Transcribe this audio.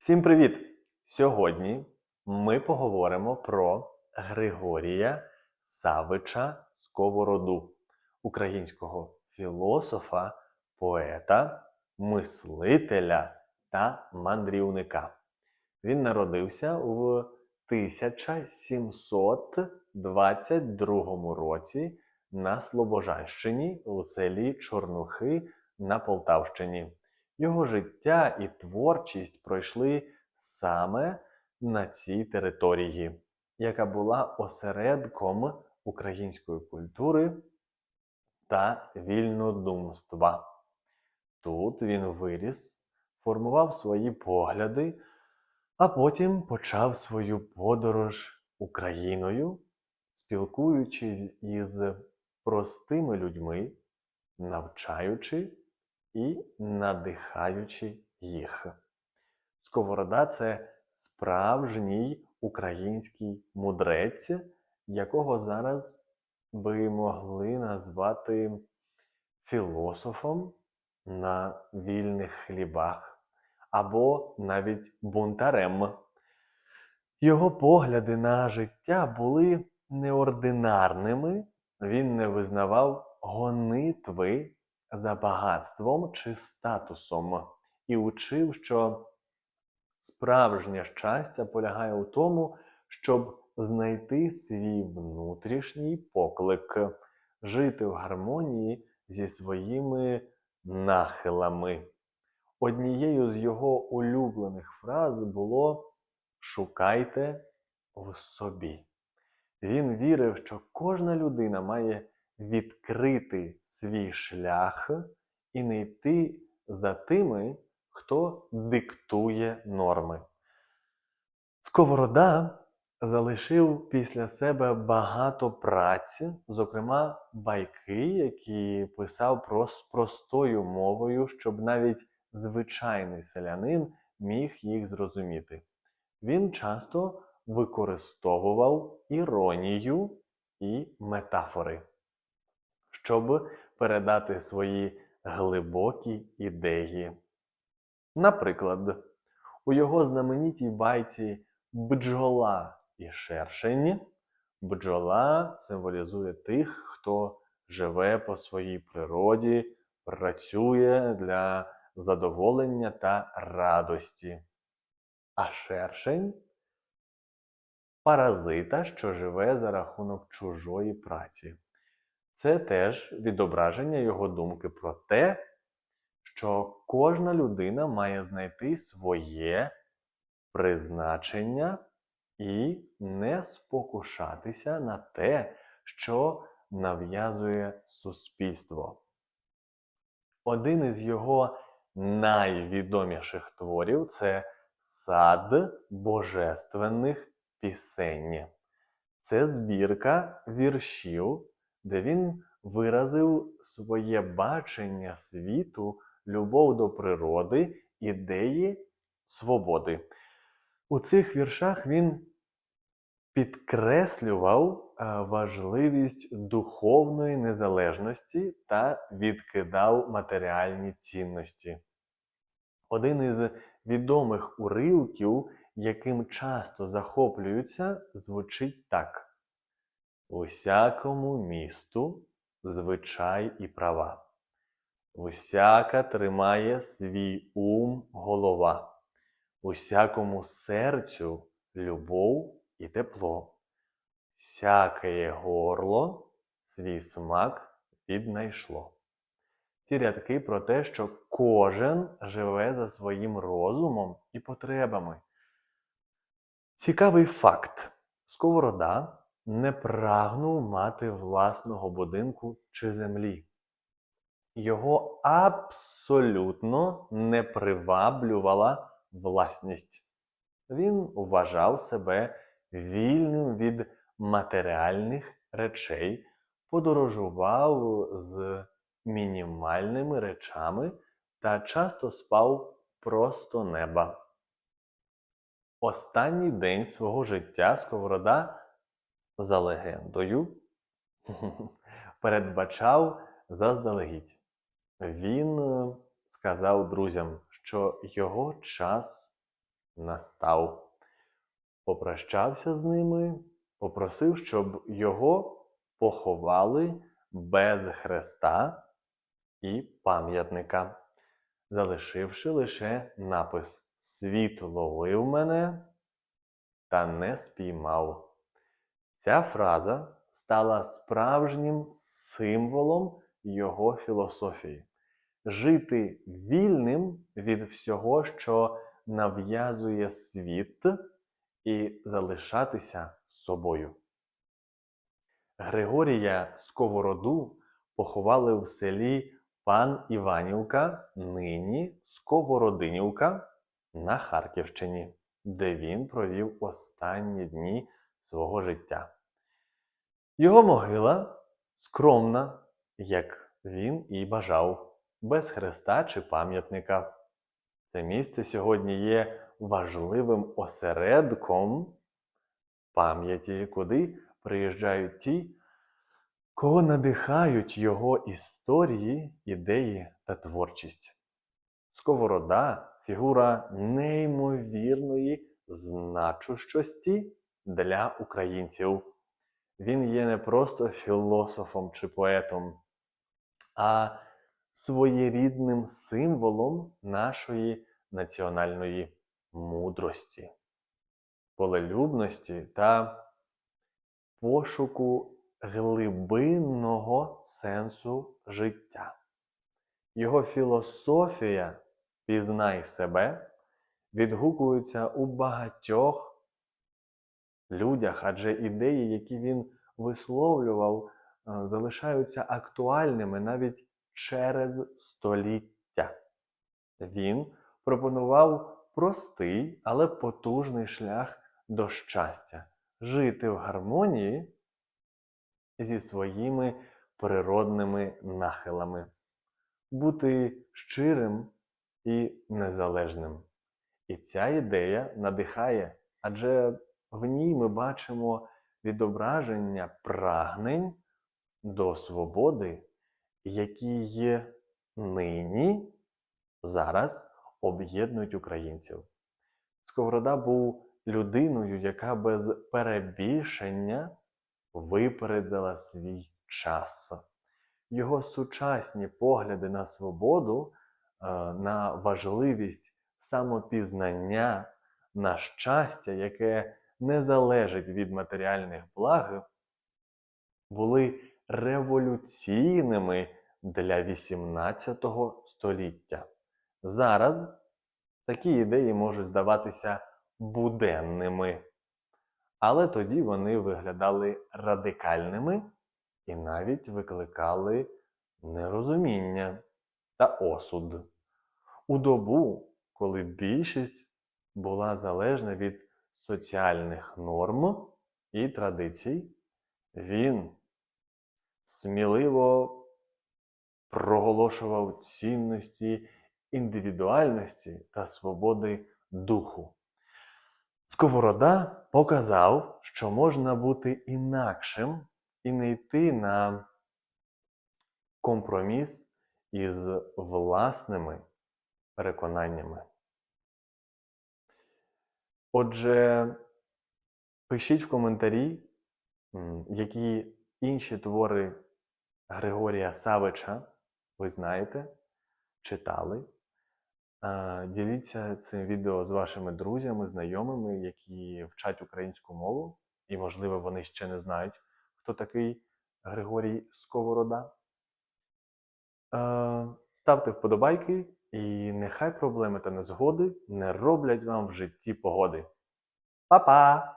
Всім привіт! Сьогодні ми поговоримо про Григорія Савича Сковороду, українського філософа, поета, мислителя та мандрівника. Він народився у 1722 році на Слобожанщині у селі Чорнухи на Полтавщині. Його життя і творчість пройшли саме на цій території, яка була осередком української культури та вільнодумства. Тут він виріс, формував свої погляди, а потім почав свою подорож Україною, спілкуючись із простими людьми, навчаючи і надихаючи їх. Сковорода – це справжній український мудрець, якого зараз би могли назвати філософом на вільних хлібах або навіть бунтарем. Його погляди на життя були неординарними, він не визнавав гонитви за багатством чи статусом і учив, що справжнє щастя полягає у тому, щоб знайти свій внутрішній поклик, жити в гармонії зі своїми нахилами. Однією з його улюблених фраз було «шукайте в собі». Він вірив, що кожна людина має відкрити свій шлях і не йти за тими, хто диктує норми. Сковорода залишив після себе багато праці, зокрема байки, які писав простою мовою, щоб навіть звичайний селянин міг їх зрозуміти. Він часто використовував іронію і метафори, щоб передати свої глибокі ідеї. Наприклад, у його знаменитій байці «Бджола і шершень» бджола символізує тих, хто живе по своїй природі, працює для задоволення та радості. А шершень – паразита, що живе за рахунок чужої праці. Це теж відображення його думки про те, що кожна людина має знайти своє призначення і не спокушатися на те, що нав'язує суспільство. Один із його найвідоміших творів – це «Сад божественних пісень». Це збірка віршів, де він виразив своє бачення світу, любов до природи, ідеї свободи. У цих віршах він підкреслював важливість духовної незалежності та відкидав матеріальні цінності. Один із відомих уривків, яким часто захоплюються, звучить так: «Усякому місту звичай і права, усяка тримає свій ум голова, усякому серцю любов і тепло, всяке горло свій смак віднайшло». Ці рядки про те, що кожен живе за своїм розумом і потребами. Цікавий факт. Сковорода не прагнув мати власного будинку чи землі. Його абсолютно не приваблювала власність. Він вважав себе вільним від матеріальних речей, подорожував з мінімальними речами та часто спав просто неба. Останній день свого життя Сковорода, за легендою, передбачав заздалегідь. Він сказав друзям, що його час настав. Попрощався з ними, попросив, щоб його поховали без хреста і пам'ятника, залишивши лише напис «Світ ловив мене, та не спіймав». Ця фраза стала справжнім символом його філософії. Жити вільним від всього, що нав'язує світ, і залишатися собою. Григорія Сковороду поховали в селі Пан Іванівка, нині Сковородинівка, на Харківщині, де він провів останні дні свого життя. Його могила скромна, як він і бажав, без хреста чи пам'ятника. Це місце сьогодні є важливим осередком пам'яті, куди приїжджають ті, кого надихають його історії, ідеї та творчість. Сковорода – фігура неймовірної значущості для українців. Він є не просто філософом чи поетом, а своєрідним символом нашої національної мудрості, волелюбності та пошуку глибинного сенсу життя. Його філософія «Пізнай себе» відгукується у багатьох людях, адже ідеї, які він висловлював, залишаються актуальними навіть через століття. Він пропонував простий, але потужний шлях до щастя – жити в гармонії зі своїми природними нахилами, бути щирим і незалежним. І ця ідея надихає, адже в ній ми бачимо відображення прагнень до свободи, які є нині, зараз об'єднують українців. Сковорода був людиною, яка без перебільшення випередила свій час. Його сучасні погляди на свободу, на важливість самопізнання, на щастя, яке не залежить від матеріальних благ, були революційними для 18 століття. Зараз такі ідеї можуть здаватися буденними, але тоді вони виглядали радикальними і навіть викликали нерозуміння та осуд. У добу, коли більшість була залежна від соціальних норм і традицій, він сміливо проголошував цінності індивідуальності та свободи духу. Сковорода показав, що можна бути інакшим і не йти на компроміс із власними переконаннями. Отже, пишіть в коментарі, які інші твори Григорія Савича ви знаєте, читали. Діліться цим відео з вашими друзями, знайомими, які вчать українську мову, і, можливо, вони ще не знають, хто такий Григорій Сковорода. Ставте вподобайки, і нехай проблеми та незгоди не роблять вам в житті погоди. Па-па!